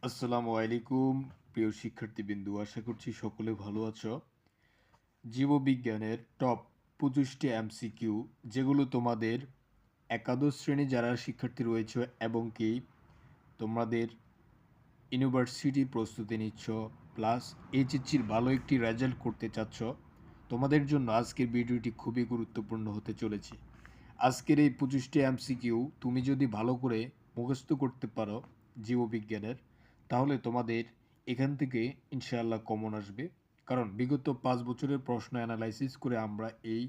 আসসালামু আলাইকুম প্রিয় শিক্ষার্থীবৃন্দু, আশা করছি সকলে ভালো আছো। জীববিজ্ঞানের টপ 25টি এমসিকিউ, যেগুলো তোমাদের একাদশ শ্রেণী যারা শিক্ষার্থী রয়েছে এবং কি তোমাদের ইউনিভার্সিটি প্রস্তুতি নিচ্ছ, প্লাস এইচএসসির ভালো একটি রেজাল্ট করতে চাচ্ছ, তোমাদের জন্য আজকের ভিডিওটি খুবই গুরুত্বপূর্ণ হতে চলেছে। আজকের এই 25টি এমসিকিউ তুমি যদি ভালো করে মুখস্থ করতে পারো জীববিজ্ঞানের, তাহলে তোমাদের এখান থেকে ইনশাআল্লাহ কমন আসবে। কারণ বিগত 5 বছরের প্রশ্ন অ্যানালাইসিস করে আমরা এই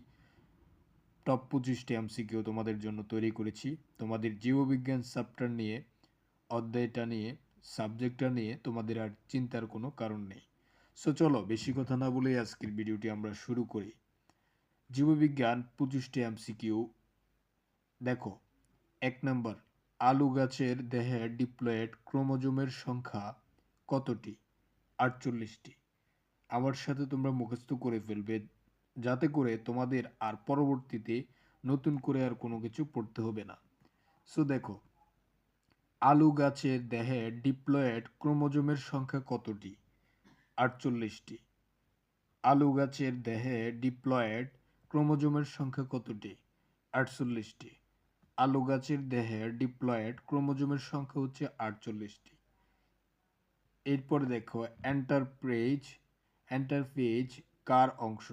টপ 25টি এমসিকিউ তোমাদের জন্য তৈরি করেছি। তোমাদের জীববিজ্ঞান চ্যাপ্টার নিয়ে, অধ্যায়টা নিয়ে, সাবজেক্টটা নিয়ে তোমাদের আর চিন্তার কোনো কারণ নেই। সো চলো বেশি কথা না বলে আজকের ভিডিওটি আমরা শুরু করি। জীববিজ্ঞান 25টি এমসিকিউ। দেখো, 1 নম্বর, আলু গাছের দেহে ডিপ্লয়েড ক্রোমোজোমের সংখ্যা কতটি? 48টি। আমার সাথে তোমরা মুখস্থ করে ফেলবে, যাতে করে তোমাদের আর পরবর্তীতে নতুন করে আর কোনো কিছু পড়তে হবে না। সো দেখো, আলু গাছের দেহে ডিপ্লয়েড ক্রোমোজোমের সংখ্যা কতটি? 48টি। আলু গাছের দেহে ডিপ্লয়েড ক্রোমোজোমের সংখ্যা কতটি? 48টি। আলু গাছের দেহে ডিপ্লয়েড ক্রোমোজোমের সংখ্যা হচ্ছে 48টি। এরপরে দেখো, এন্টারফেজ কার অংশ?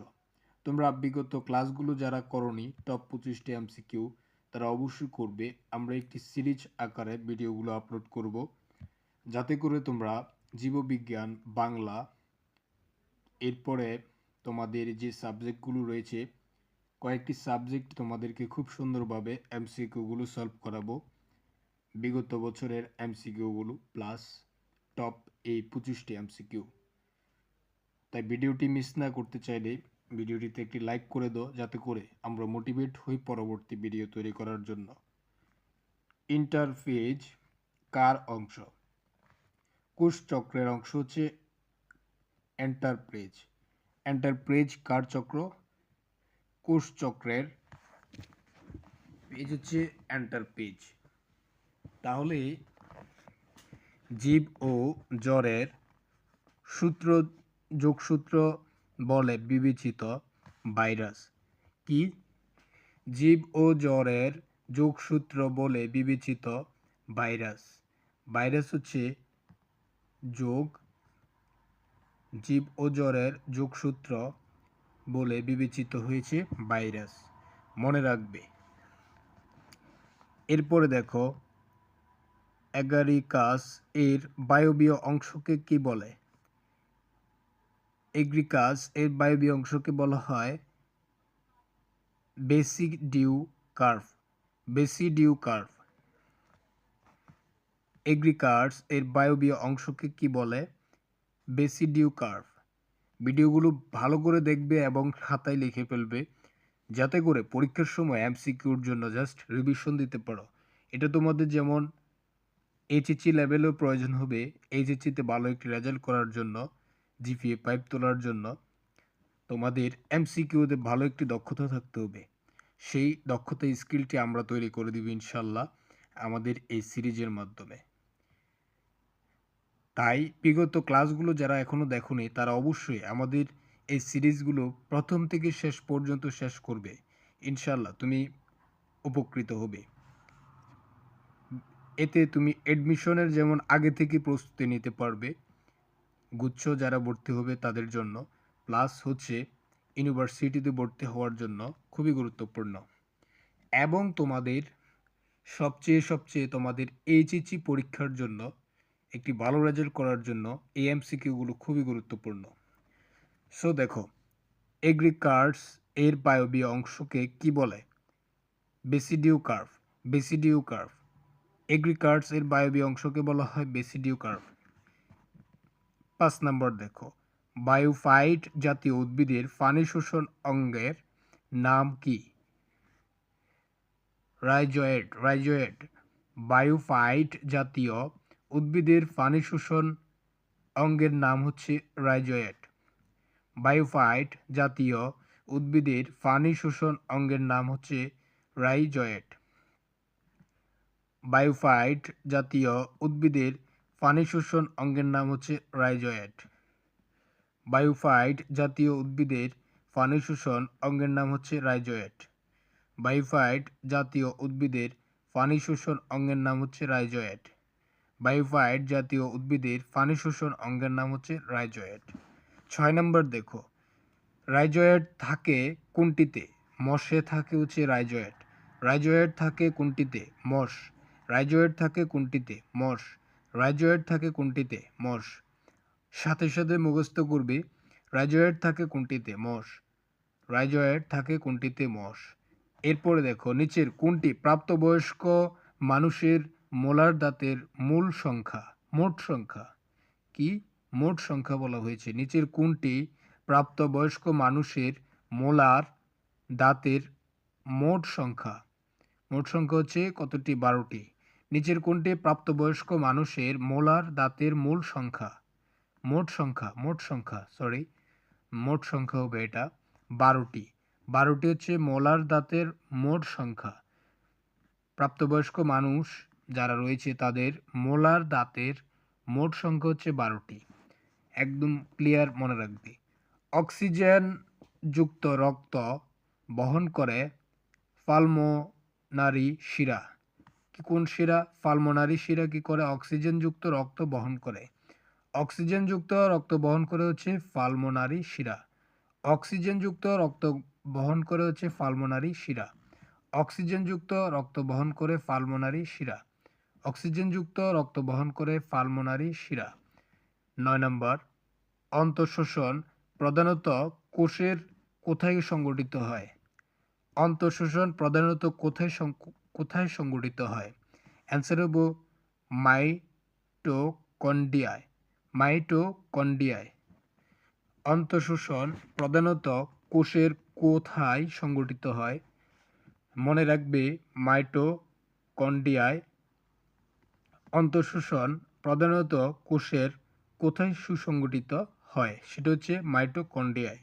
তোমরা বিগত ক্লাসগুলো যারা করনি টপ 25টি এমসিকিউ, তারা অবশ্যই করবে। আমরা একটি সিরিজ আকারে ভিডিওগুলো আপলোড করব, যাতে করে তোমরা জীববিজ্ঞান, বাংলা, এরপরে তোমাদের যে সাবজেক্টগুলো রয়েছে, কয়েকটি সাবজেক্ট তোমাদেরকে খুব সুন্দরভাবে এমসিকিউগুলো সলভ করাবো। বিগত বছরের এমসিকিউগুলো প্লাস টপ এই 25টি এমসিকিউ। তাই ভিডিওটি মিস না করতে চাইলে ভিডিওটিতে একটি লাইক করে দাও, যাতে করে আমরা মোটিভেট হই পরবর্তী ভিডিও তৈরি করার জন্য। ইন্টারফেজ কার অংশ? কোষ চক্রের অংশ হচ্ছে এন্টারপ্রেজ। এন্টারপ্রেজ কার চক্র? কোষ চক্রের পেজ হচ্ছে এন্টারপেজ। তাহলে জীব ও জড়ের সূত্র যোগসূত্র বলে বিবেচিত ভাইরাস কি? জীব ও জড়ের যোগসূত্র বলে বিবেচিত ভাইরাস। ভাইরাস হচ্ছে যোগ, জীব ও জড়ের যোগসূত্র বলে বিবেচিত হয়েছে ভাইরাস, মনে রাখবে। এরপরে দেখো, এগারিকাস এর বায়বীয় অংশকে কি বলে? এগ্রিকাস এর বায়বীয় অংশকে বলা হয় বেসিডিউ কার্ভ। বেসিডিউ কার্ভ। এগ্রিকার্স এর বায়বীয় অংশকে কি বলে? বেসিডিউ কার্ভ। ভিডিওগুলো ভালো করে দেখবে এবং খাতায় লিখে ফেলবে, যাতে করে পরীক্ষার সময় এমসিকিউর জন্য জাস্ট রিভিশন দিতে পারো। এটা তোমাদের যেমন এইচএসসি লেভেলেও প্রয়োজন হবে, এইচএসসিতে ভালো একটি রেজাল্ট করার জন্য, জিপিএ 5 তোলার জন্য তোমাদের এমসিকিউতে ভালো একটি দক্ষতা থাকতে হবে। সেই দক্ষতা স্কিলটি আমরা তৈরি করে দিব ইনশাল্লাহ আমাদের এই সিরিজের মাধ্যমে। তাই বিগত ক্লাসগুলো যারা এখনও দেখোনি, তারা অবশ্যই আমাদের এই সিরিজগুলো প্রথম থেকে শেষ পর্যন্ত শেষ করবে। ইনশাল্লাহ তুমি উপকৃত হবে। এতে তুমি অ্যাডমিশনের যেমন আগে থেকে প্রস্তুতি নিতে পারবে, গুচ্ছ যারা ভর্তি হবে তাদের জন্য, প্লাস হচ্ছে ইউনিভার্সিটিতে ভর্তি হওয়ার জন্য খুবই গুরুত্বপূর্ণ। এবং তোমাদের সবচেয়ে তোমাদের এইচএসসি পরীক্ষার জন্য একটি ভালো রেজাল্ট করার জন্য এই এমসিকিউগুলো খুবই গুরুত্বপূর্ণ। সো দেখো, এগ্রিকার্স এর বায়বীয় অংশকে কি বলে? বেসিডিউ কার্ভ। বেসিডিউ কার্ভ। এগ্রিকার্স এর বায়বীয় অংশকে বলা হয় বেসিডিউ কার্ভ। 5 নম্বর দেখো, বায়োফাইট জাতীয় উদ্ভিদের পানি শোষণ অঙ্গের নাম কি? রাইজোয়েট। রাইজোয়েট। বায়োফাইট জাতীয় উদ্ভিদের পানি শোষণ অঙ্গের নাম হচ্ছে রাইজোয়েট। বায়োফাইট জাতীয় উদ্ভিদের পানি শোষণ অঙ্গের নাম হচ্ছে রাইজোয়েট। বায়োফাইট জাতীয় উদ্ভিদের পানি শোষণ অঙ্গের নাম হচ্ছে রাইজোয়েট। বায়োফাইট জাতীয় উদ্ভিদের পানি শোষণ অঙ্গের নাম হচ্ছে রাইজোয়েট। বায়োফাইট জাতীয় উদ্ভিদের পানি শোষণ অঙ্গের নাম হচ্ছে রাইজোয়েট। বায়োফাইট জাতীয় উদ্ভিদের পানি শোষণ অঙ্গের নাম হচ্ছে রাইজোয়েট। 6 নম্বর দেখো, রাইজোয়েট থাকে কোনটিতে? মশে থাকে হচ্ছে রাইজোয়েট। রাইজোয়েট থাকে কোনটিতে? মশ। রাইজোয়েট থাকে কোনটিতে? মশ। রাইজোয়েট থাকে কোনটিতে? মশ। সাথে সাথে মুখস্থ করবে, রাইজোয়েট থাকে কোনটিতে? মশ। রাইজোয়েট থাকে কোনটিতে? মশ। এরপরে দেখো, নিচের কোনটি প্রাপ্তবয়স্ক মানুষের মোলার দাঁতের মূল সংখ্যা? মোট সংখ্যা কি? মোট সংখ্যা বলা হয়েছে। নিচের কোনটি প্রাপ্তবয়স্ক মানুষের মোলার দাঁতের মোট সংখ্যা? মোট সংখ্যা হচ্ছে কতটি? 12টি। নিচের কোনটি প্রাপ্তবয়স্ক মানুষের মোলার দাঁতের মূল সংখ্যা? মোট সংখ্যা হবে এটা 12টি। 12টি হচ্ছে মোলার দাঁতের মোট সংখ্যা। প্রাপ্তবয়স্ক মানুষ যারা রয়েছে তাদের মোলার দাঁতের মোট সংখ্যা হচ্ছে 12টি। একদম ক্লিয়ার মনে রাখবে। অক্সিজেন যুক্ত রক্ত বহন করে পালমোনারি শিরা। কোন শিরা? পালমোনারি শিরা কি করে? অক্সিজেন যুক্ত রক্ত বহন করে। অক্সিজেন যুক্ত রক্ত বহন করে হচ্ছে পালমোনারি শিরা। অক্সিজেন যুক্ত রক্ত বহন করে হচ্ছে পালমোনারি শিরা। অক্সিজেন যুক্ত রক্ত বহন করে পালমোনারি শিরা। অক্সিজেন যুক্ত রক্ত বহন করে পালমোনারি শিরা। 9 নম্বর, অন্তঃশোষণ প্রধানত কোষের কোথায় সংঘটিত হয়? অন্তঃশোষণ প্রধানত কোথায় সংঘটিত হয়? অ্যান্সার হবে মাইটোকন্ড্রিয়ায়। মাইটোকন্ড্রিয়ায়। অন্তঃশোষণ প্রধানত কোষের কোথায় সংঘটিত হয়? মনে রাখবে, মাইটোকন্ড্রিয়ায়। অন্তঃশোষণ প্রধানত কোষের কোথায় সুসংগঠিত হয়? সেটা হচ্ছে মাইটোকন্ড্রিয়ায়।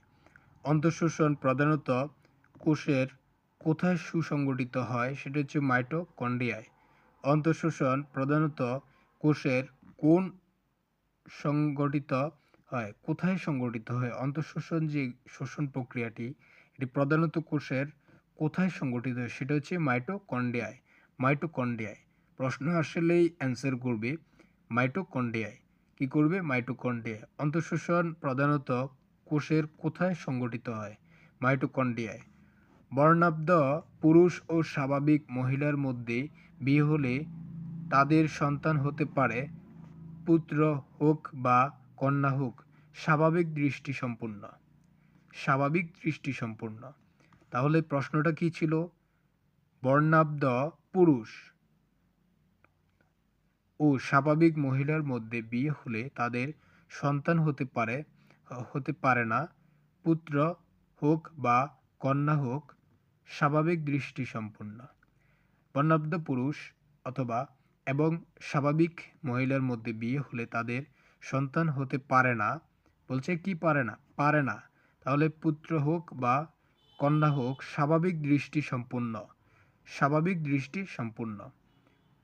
অন্তঃশোষণ প্রধানত কোষের কোথায় সুসংগঠিত হয়? সেটা হচ্ছে মাইটোকন্ড্রিয়ায়। অন্তঃশোষণ প্রধানত কোষের কোন সংগঠিত হয়? কোথায় সংগঠিত হয়? অন্তঃশোষণ যে শোষণ প্রক্রিয়াটি, এটি প্রধানত কোষের কোথায় সংগঠিত হয়? সেটা হচ্ছে মাইটোকন্ড্রিয়ায়। মাইটোকন্ড্রিয়ায়। প্রশ্ন আসলেই অ্যান্সার করবে মাইটোকন্ড্রিয়ায়। কি করবে? মাইটোকন্ড্রিয়ায়। অন্তঃশোষণ প্রধানত কোষের কোথায় সংগঠিত হয়? মাইটোকন্ড্রিয়ায়। বর্ণাঢ্য পুরুষ ও স্বাভাবিক মহিলার মধ্যে বিয়ে হলে তাদের সন্তান হতে পারে পুত্র হোক বা কন্যা হোক স্বাভাবিক দৃষ্টি সম্পন্ন। স্বাভাবিক দৃষ্টি সম্পন্ন। তাহলে প্রশ্নটা কি ছিল? বর্ণাঢ্য পুরুষ ও স্বাভাবিক মহিলার মধ্যে বিয়ে হলে তাদের সন্তান হতে পারে না পুত্র হোক বা কন্যা হোক স্বাভাবিক দৃষ্টি সম্পন্ন। বর্ণাঢ্য পুরুষ এবং স্বাভাবিক মহিলার মধ্যে বিয়ে হলে তাদের সন্তান হতে পারে না। বলছে কি পারে না? পারে না। তাহলে পুত্র হোক বা কন্যা হোক স্বাভাবিক দৃষ্টি সম্পন্ন। স্বাভাবিক দৃষ্টি সম্পন্ন।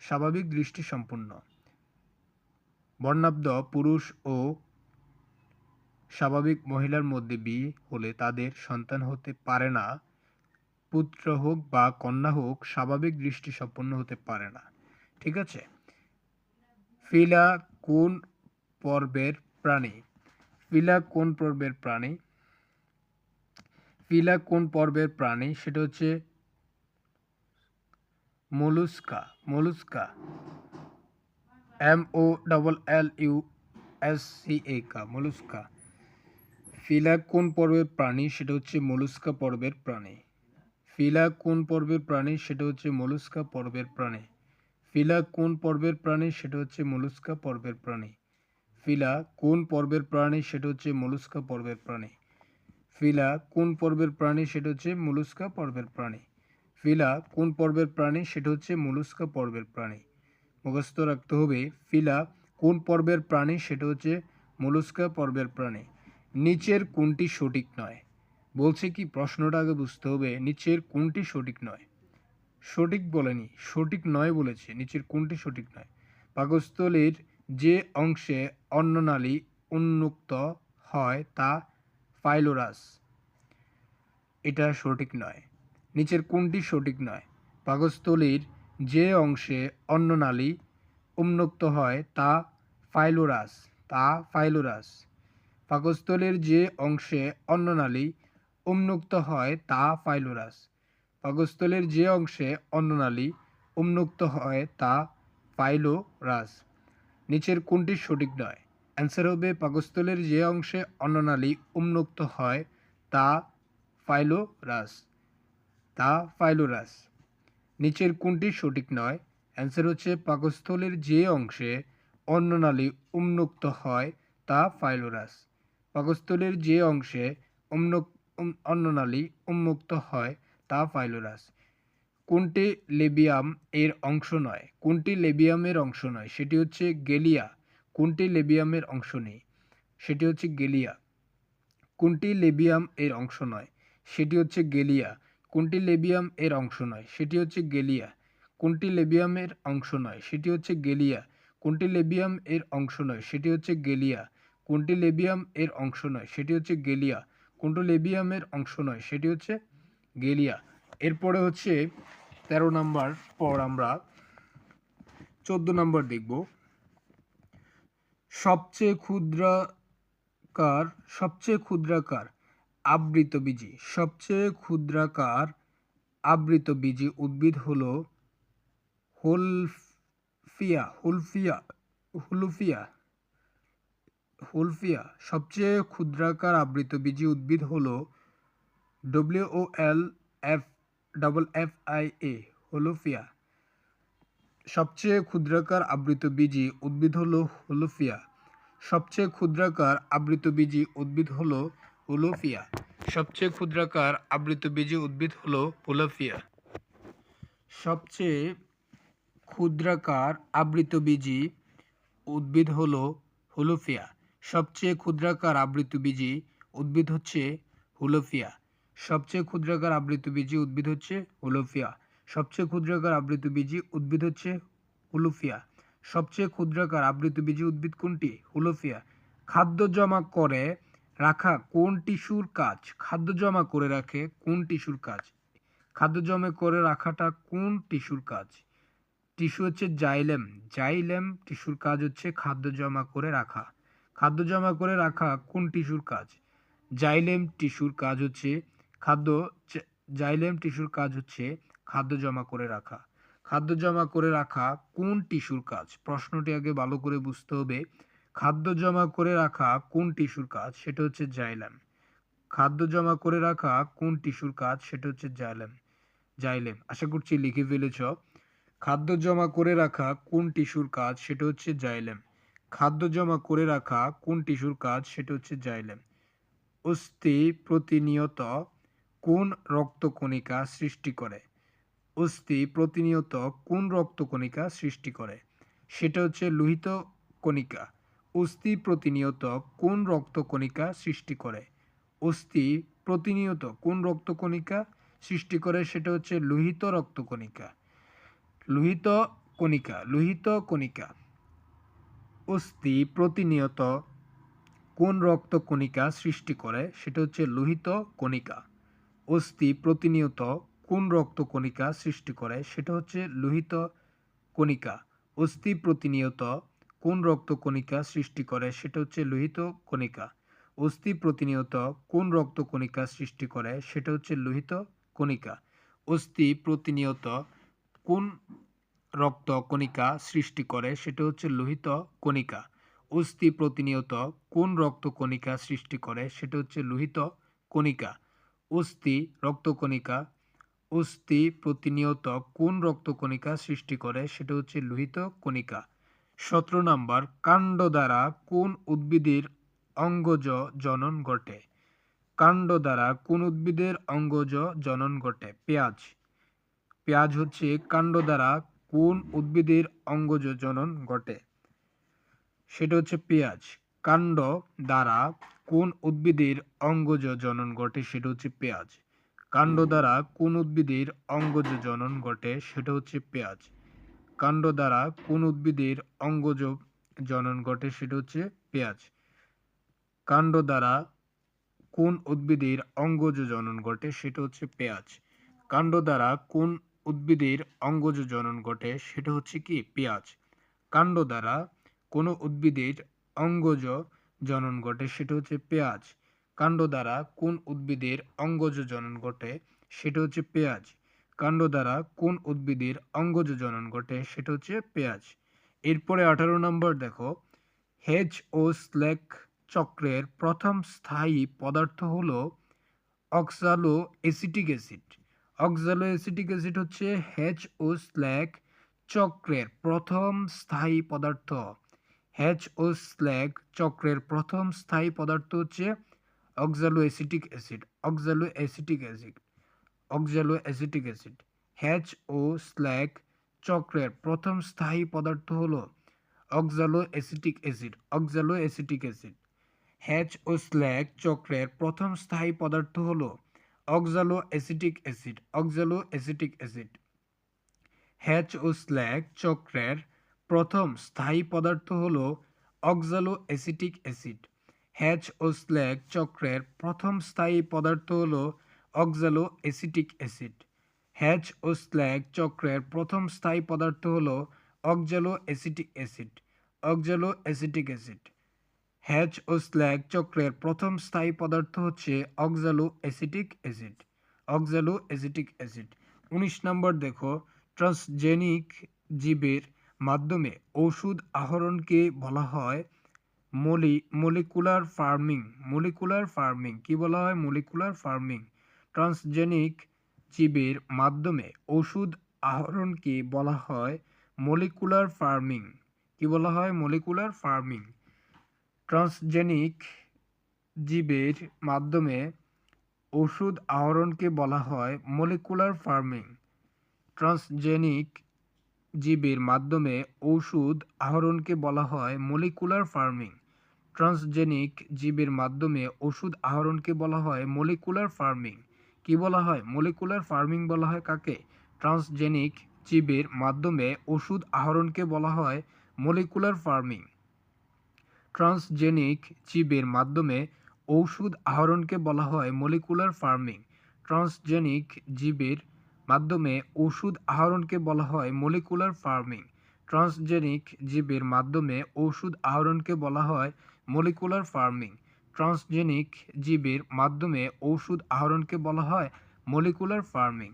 স্বাভাবিক দৃষ্টি সম্পন্ন। বর্ণাঢ্য পুরুষ ও স্বাভাবিক মহিলার মধ্যে বিয়ে হলে তাদের সন্তান হতে পারে না পুত্র হোক বা কন্যা হোক স্বাভাবিক দৃষ্টি সম্পন্ন হতে পারে না। ঠিক আছে। ফিলা কোন পর্বের প্রাণী? ফিলা কোন পর্বের প্রাণী? ফিলা কোন পর্বের প্রাণী? সেটা হচ্ছে মলুস্কা। মলুস্কা। MOLLUSCA। মলুস্কা। ফিলা কোন পর্বের প্রাণী? সেটা হচ্ছে মলুস্কা পর্বের প্রাণী। ফিলা কোন পর্বের প্রাণী? সেটা হচ্ছে মলুস্কা পর্বের প্রাণী। ফিলা কোন পর্বের প্রাণী? সেটা হচ্ছে মলুস্কা পর্বের প্রাণী। ফিলা কোন পর্বের প্রাণী? সেটা হচ্ছে মলুস্কা পর্বের প্রাণী। ফিলা কোন পর্বের প্রাণী? সেটা হচ্ছে মলুস্কা পর্বের প্রাণী। ফিলা কোন পর্বের প্রাণী? সেটা হচ্ছে মলুস্কা পর্বের প্রাণী। মুখস্থ রাখতে হবে, ফিলা কোন পর্বের প্রাণী? সেটা হচ্ছে মলুস্কা পর্বের প্রাণী। নিচের কোনটি সঠিক নয়? বলছে কি, প্রশ্নটা আগে বুঝতে হবে, নিচের কোনটি সঠিক নয়? সঠিক বলেনি, সঠিক নয় বলেছে। নিচের কোনটি সঠিক নয়? পাকস্থলীর যে অংশে অন্ননালী উন্মুক্ত হয় তা ফাইলোরাস। এটা সঠিক নয়। নিচের কোনটি সঠিক নয়? পাকস্থলীর যে অংশে অন্ননালী উন্মুক্ত হয় তা ফাইলোরাস। পাকস্থলীর যে অংশে অন্ননালী উন্মুক্ত হয় তা ফাইলোরাস। পাকস্থলীর যে অংশে অন্ননালী উন্মুক্ত হয় তা ফাইলোরাস। নিচের কোনটি সঠিক নয়? অ্যান্সার হবে পাকস্থলীর যে অংশে অন্ননালী উন্মুক্ত হয় তা ফাইলোরাস। নিচের কোনটি সঠিক নয়? অ্যান্সার হচ্ছে পাকস্থলীর যে অংশে অন্ননালী উন্মুক্ত হয় তা ফাইলোরাস। পাকস্থলীর যে অংশে অন্ননালী উন্মুক্ত হয় তা ফাইলোরাস। কোনটি লেবিয়াম এর অংশ নয়? কোনটি লেবিয়ামের অংশ নয়? সেটি হচ্ছে গেলিয়া। কোনটি লেবিয়ামের অংশ নেই? সেটি হচ্ছে গেলিয়া। কোনটি লেবিয়াম এর অংশ নয়? সেটি হচ্ছে গেলিয়া। কোনটি লেবিয়াম এর অংশ নয়? সেটি হচ্ছে গেলিয়া। কোনটি লেবিয়ামের অংশ নয়? সেটি হচ্ছে গেলিয়া। কোনটি লেবিয়াম এর অংশ নয়? সেটি হচ্ছে গেলিয়া। কোনটি লেবিয়াম এর অংশ নয়? সেটি হচ্ছে গেলিয়া। কোনটি লেবিয়ামের অংশ নয়? সেটি হচ্ছে গেলিয়া। এরপরে হচ্ছে 13 নাম্বার পর আমরা 14 নাম্বার দেখব। সবচেয়ে ক্ষুদ্রাকার আবৃতবীজী উদ্ভিদ হলো হুলফিয়া। সবচেয়ে ক্ষুদ্রাকার আবৃতবীজী উদ্ভিদ হলো WOLFIA হুলফিয়া। সবচেয়ে ক্ষুদ্রাকার আবৃতবীজী উদ্ভিদ হলো হুলফিয়া। সবচেয়ে ক্ষুদ্রাকার আবৃতবীজী উদ্ভিদ হলো হুলফিয়া। সবচেয়ে ক্ষুদ্রাকার আবৃতবীজী উদ্ভিদ হলো হুলফিয়া। সবচেয়ে ক্ষুদ্রাকার আবৃতবীজী উদ্ভিদ হলো হুলফিয়া। সবচেয়ে ক্ষুদ্রাকার আবৃতবীজী উদ্ভিদ হচ্ছে হুলফিয়া। সবচেয়ে ক্ষুদ্রাকার আবৃতবীজী উদ্ভিদ হচ্ছে হুলফিয়া। সবচেয়ে ক্ষুদ্রাকার আবৃতবীজী উদ্ভিদ হচ্ছে হুলফিয়া। সবচেয়ে ক্ষুদ্রাকার আবৃতবীজী উদ্ভিদ কোনটি? হুলফিয়া। খাদ্য জমা করে রাখা কোন টিস্যুর কাজ? খাদ্য জমা করে রাখে কোন টিস্যুর কাজ? খাদ্য জমা করে রাখাটা কোন টিস্যুর কাজ? টিস্যু হচ্ছে জাইলেম টিস্যুর কাজ হচ্ছে খাদ্য জমা করে রাখা। খাদ্য জমা করে রাখা কোন টিস্যুর কাজ? জাইলেম টিস্যুর কাজ হচ্ছে খাদ্য জমা করে রাখা। খাদ্য জমা করে রাখা কোন টিস্যুর কাজ? প্রশ্নটি আগে ভালো করে বুঝতে হবে। খাদ্য জমা করে রাখা কোন টিস্যুর কাজ? সেটা হচ্ছে জাইলেম। খাদ্য জমা করে রাখা কোন টিস্যুর কাজ? সেটা হচ্ছে জাইলেম। আশা করছি লিখে ফেলেছ। খাদ্য জমা করে রাখা কোন টিস্যুর কাজ? সেটা হচ্ছে জাইলেম। খাদ্য জমা করে রাখা কোন টিস্যুর কাজ? সেটা হচ্ছে জাইলেম। অস্থি প্রতিনিয়ত কোন রক্তকণিকা সৃষ্টি করে? অস্থি প্রতিনিয়ত কোন রক্তকণিকা সৃষ্টি করে? সেটা হচ্ছে লোহিত কণিকা। অস্থি প্রতিনিয়ত কোন রক্তকণিকা সৃষ্টি করে? অস্থি প্রতিনিয়ত কোন রক্তকণিকা সৃষ্টি করে? সেটা হচ্ছে লোহিত রক্তকণিকা। লোহিত কণিকা। অস্থি প্রতিনিয়ত কোন রক্তকণিকা সৃষ্টি করে? সেটা হচ্ছে লোহিত কণিকা। অস্থি প্রতিনিয়ত কোন রক্তকণিকা সৃষ্টি করে? সেটা হচ্ছে লোহিত কণিকা। অস্থি প্রতিনিয়ত কোন রক্তকণিকা সৃষ্টি করে? সেটা হচ্ছে লোহিত কণিকা। অস্থি প্রতিনিয়ত কোন রক্তকণিকা সৃষ্টি করে? সেটা হচ্ছে লোহিত কণিকা। অস্থি প্রতিনিয়ত কোন রক্তকণিকা সৃষ্টি করে? সেটা হচ্ছে লোহিত কণিকা। অস্থি প্রতিনিয়ত কোন রক্তকণিকা সৃষ্টি করে? সেটা হচ্ছে লোহিত কণিকা। অস্থি প্রতিনিয়ত কোন রক্তকণিকা সৃষ্টি করে? সেটা হচ্ছে লোহিত কণিকা। 17 নাম্বার, কাণ্ড দ্বারা কোন উদ্ভিদের অঙ্গজ জনন ঘটে? কাণ্ড দ্বারা কোন উদ্ভিদের অঙ্গজ জনন ঘটে? পেঁয়াজ হচ্ছে কাণ্ড দ্বারা কোন উদ্ভিদের অঙ্গজ জনন ঘটে? সেটা হচ্ছে পেঁয়াজ। কাণ্ড দ্বারা কোন উদ্ভিদের অঙ্গজ জনন ঘটে? সেটা হচ্ছে পেঁয়াজ। কাণ্ড দ্বারা কোন উদ্ভিদের অঙ্গজ জনন ঘটে? সেটা হচ্ছে পেঁয়াজ। কাণ্ড দ্বারা কোন উদ্ভিদের জনন ঘটে সেটা হচ্ছে পেঁয়াজ। কাণ্ড দ্বারা কোন উদ্ভিদের অঙ্গজ জনন ঘটে সেটা হচ্ছে পেঁয়াজ। কাণ্ড দ্বারা কোন উদ্ভিদের অঙ্গজ জনন ঘটে সেটা হচ্ছে কি পেঁয়াজ। কাণ্ড দ্বারা কোনো উদ্ভিদের অঙ্গজ জনন ঘটে সেটা হচ্ছে পেঁয়াজ। কাণ্ড দ্বারা কোন উদ্ভিদের অঙ্গজ জনন ঘটে সেটা হচ্ছে পেঁয়াজ। কাণ্ড দ্বারা কোন উদ্ভিদের অঙ্গজ জনন ঘটে সেটা হচ্ছে পেঁয়াজ। এরপরে 18 নম্বর দেখো, হেজ ও স্লেক চক্রের প্রথম স্থায়ী পদার্থ হলো অক্সালো এসিটিক অ্যাসিড। অক্সালো এসিটিক অ্যাসিড হচ্ছে হেজ ও স্ল্যাক চক্রের প্রথম স্থায়ী পদার্থ। হেজ ও স্ল্যাক চক্রের প্রথম স্থায়ী পদার্থ হচ্ছে অক্সালো acetic acid. অক্সালো acetic acid. অক্সালো acetic acid. Hedge ও স্ল্যাক চক্রের প্রথম স্থায়ী পদার্থ হলো অক্সালো acetic acid. অক্সালো acetic acid. Hedge ও স্ল্যাক চক্রের প্রথম স্থায়ী পদার্থ হলো অক্সালো acetic acid. অক্সালো acetic acid. Hedge ও স্ল্যাক চক্রের প্রথম স্থায়ী পদার্থ হলো অক্সালো এসিটিক অ্যাসিড। হেজ ও স্ল্যাক চক্রের প্রথম স্থায়ী পদার্থ হলো অক্সালো এসিটিক অ্যাসিড। হেজ ও স্ল্যাক চক্রের প্রথম স্থায়ী পদার্থ হলো অক্সালো acetic acid. অক্সালো acetic acid. Hedge ও স্ল্যাগ চক্রের প্রথম স্থায়ী পদার্থ হচ্ছে অক্সালো এসিটিক অ্যাসিড। অক্সালো acetic acid. 19 নম্বর দেখো, ট্রান্সজেনিক জীবের মাধ্যমে ওষুধ আহরণকে বলা হয় মলিকুলার ফার্মিং। মলিকুলার ফার্মিং কি বলা হয়? Molecular farming. ট্রান্সজেনিক জীবের মাধ্যমে ওষুধ আহরণকে বলা হয় মলিকুলার ফার্মিং। কি বলা হয়? Molecular farming. ট্রান্সজেনিক জীবের মাধ্যমে ওষুধ আহরণকে বলা হয় মলিকুলার ফার্মিং। ট্রান্সজেনিক জীবের মাধ্যমে ওষুধ আহরণকে বলা হয় মলিকুলার ফার্মিং। ট্রান্সজেনিক জীবের মাধ্যমে ওষুধ আহরণকে বলা হয় মলিকুলার ফার্মিং। কি বলা হয়? মলিকুলার ফার্মিং বলা হয় কাকে? ট্রান্সজেনিক জীবের মাধ্যমে ওষুধ আহরণকে বলা হয় মলিকুলার ফার্মিং। ট্রান্সজেনিক জীবের মাধ্যমে ওষুধ আহরণকে বলা হয় মলিকুলার ফার্মিং। ট্রান্সজেনিক জীবের মাধ্যমে ওষুধ আহরণকে বলা হয় মলিকুলার ফার্মিং। ট্রান্সজেনিক জীবের মাধ্যমে ওষুধ আহরণকে বলা হয় মলিকুলার ফার্মিং। ট্রান্সজেনিক জীবের মাধ্যমে ওষুধ আহরণকে বলা হয় মলিকুলার ফার্মিং।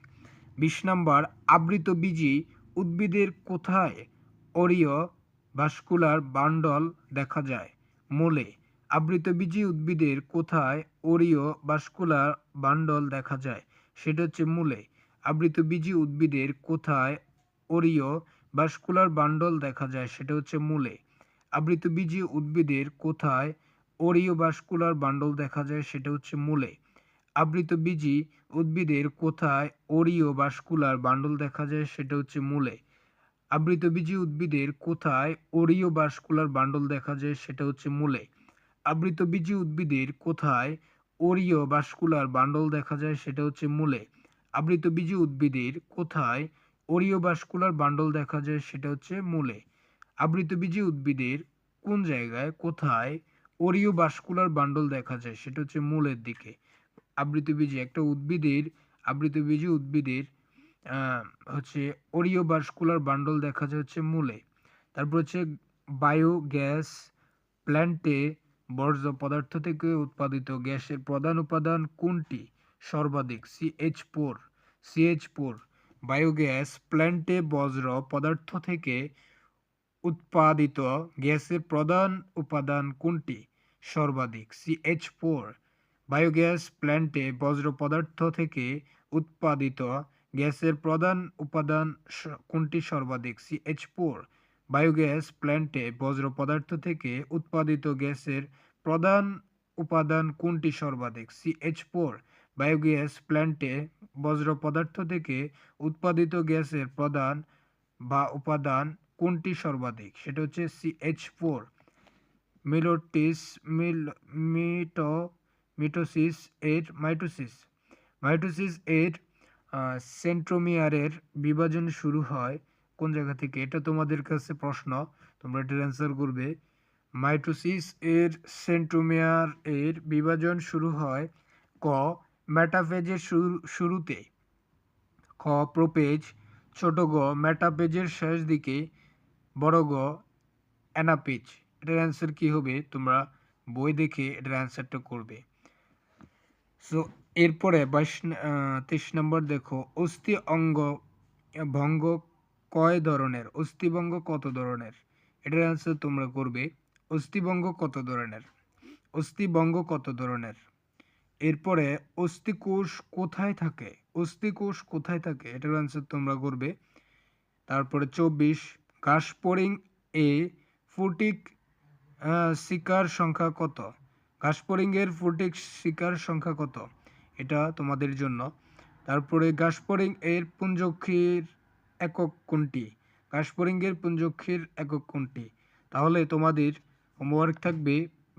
20 নম্বর, আবৃতবীজী উদ্ভিদের কোথায় অরীয় ভাস্কুলার বান্ডল দেখা যায়? মূলে। আবৃতবীজী উদ্ভিদের কোথায় অরীয় ভাস্কুলার বান্ডল দেখা যায়? সেটা হচ্ছে মূলে। আবৃতবীজী উদ্ভিদের কোথায় অরীয় ভাস্কুলার বান্ডল দেখা যায়? সেটা হচ্ছে মূলে। আবৃতবীজী উদ্ভিদের কোথায় অরীয় ভাস্কুলার বান্ডল দেখা যায়? সেটা হচ্ছে মূলে। আবৃতবীজী উদ্ভিদের কোথায় অরীয় ভাস্কুলার বান্ডল দেখা যায়? সেটা হচ্ছে মূলে। আবৃতবীজী উদ্ভিদের কোথায় অরীয় ভাস্কুলার বান্ডল দেখা যায়? সেটা হচ্ছে মূলে। আবৃতবীজী উদ্ভিদের কোথায় অরীয় ভাস্কুলার বান্ডল দেখা যায়? সেটা হচ্ছে মূলে। আবৃতবীজী উদ্ভিদের কোথায় অরীয় ভাস্কুলার বান্ডল দেখা যায়? সেটা হচ্ছে মূলে। আবৃতবীজী উদ্ভিদের কোন জায়গায় কোথায় অরীয় ভাস্কুলার বান্ডল দেখা যায়? সেটা হচ্ছে মূলের দিকে। আবৃতবীজী একটা উদ্ভিদের আবৃতবীজী উদ্ভিদের হচ্ছে অরীয় ভাস্কুলার বান্ডল দেখা যায় হচ্ছে মূলে। তারপর হচ্ছে বায়োগ্যাস প্ল্যান্টে বর্জ্য পদার্থ থেকে উৎপাদিত গ্যাসের প্রধান উপাদান কোনটি সর্বাধিক? CH4। CH4। বায়োগ্যাস প্ল্যান্টে বর্জ্য পদার্থ থেকে উৎপাদিত গ্যাসের প্রধান উপাদান কোনটি সর্বাধিক? CH4। বায়োগ্যাস প্ল্যান্টে বর্জ্য পদার্থ থেকে উৎপাদিত গ্যাসের প্রধান উপাদান কোনটি সর্বাধিক? CH4। বায়োগ্যাস প্ল্যান্টে বর্জ্য পদার্থ থেকে উৎপাদিত গ্যাসের প্রধান উপাদান কোনটি সর্বাধিক? CH4। বায়োগ্যাস প্ল্যান্টে বর্জ্য পদার্থ থেকে উৎপাদিত গ্যাসের প্রধান বা উপাদান কোনটি সর্বাধিক? সেটা হচ্ছে CH4। মাইটোসিস এর সেন্ট্রোমিয়ারের বিভাজন শুরু হয় কোন জায়গা থেকে? এটা তোমাদের কাছে প্রশ্ন, তোমরা এটার অ্যান্সার করবে। মাইটোসিস এর সেন্ট্রোমিয়ার এর বিভাজন শুরু হয় ক মেটাফেজের শুরুতে, খ প্রোপেজ, ছোট গ মেটাফেজের শেষ দিকে, বড় গ অ্যানাপেজ। এটার অ্যান্সার কি হবে? তোমরা বই দেখে এটার অ্যান্সারটা করবে। সো এরপরে 23 নম্বর দেখো, অস্থি অঙ্গ ভঙ্গ কয় ধরনের? অস্থিভঙ্গ কত ধরনের? এটার অ্যান্সার তোমরা করবে অস্থিভঙ্গ কত ধরনের, অস্থিভঙ্গ কত ধরনের। এরপরে অস্থিকোষ কোথায় থাকে? অস্থিকোষ কোথায় থাকে? এটার অ্যান্সার তোমরা করবে। তারপরে 24 গাসপরিং এ ফুটিক শিকার সংখ্যা কত? গাসপরিং এর ফুটিক শিকার সংখ্যা কত? এটা তোমাদের জন্য। তারপরে গাসপরিং এর পুঞ্জক্ষীর একক কোনটি? গাসপরিং এর পুঞ্জক্ষীর একক কোনটি? তাহলে তোমাদের হোমওয়ার্ক থাকবে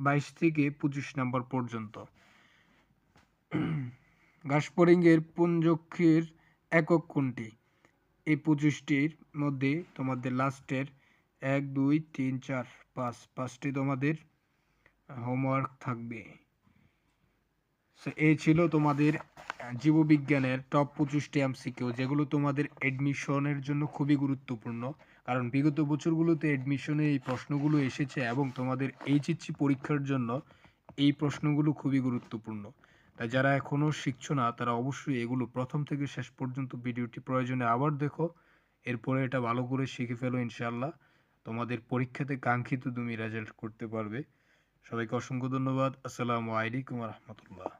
22 থেকে 25 নম্বর পর্যন্ত। গাসপরিং এর পুঞ্জক্ষীর একক কোনটি? এই 25টির মধ্যে তোমাদের লাস্টের 1 2 3 4 5টি তোমাদের হোমওয়ার্ক থাকবে। এই ছিল তোমাদের জীববিজ্ঞানের টপ 25টি এমসিকিউ, যেগুলো তোমাদের এডমিশনের জন্য খুবই গুরুত্বপূর্ণ। কারণ বিগত বছরগুলোতে এডমিশনে এই প্রশ্নগুলো এসেছে এবং তোমাদের এইচএসসি পরীক্ষার জন্য এই প্রশ্নগুলো খুবই গুরুত্বপূর্ণ। তাই যারা এখনও শিখছো না তারা অবশ্যই এগুলো প্রথম থেকে শেষ পর্যন্ত ভিডিওটি প্রয়োজনে আবার দেখো। এরপরে এটা ভালো করে শিখে ফেলো, ইনশাআল্লাহ তোমাদের পরীক্ষাতে কাঙ্ক্ষিত তুমি রেজাল্ট করতে পারবে। সবাইকে অসংখ্য ধন্যবাদ। আসসালামু আলাইকুম ওয়া রাহমাতুল্লাহ।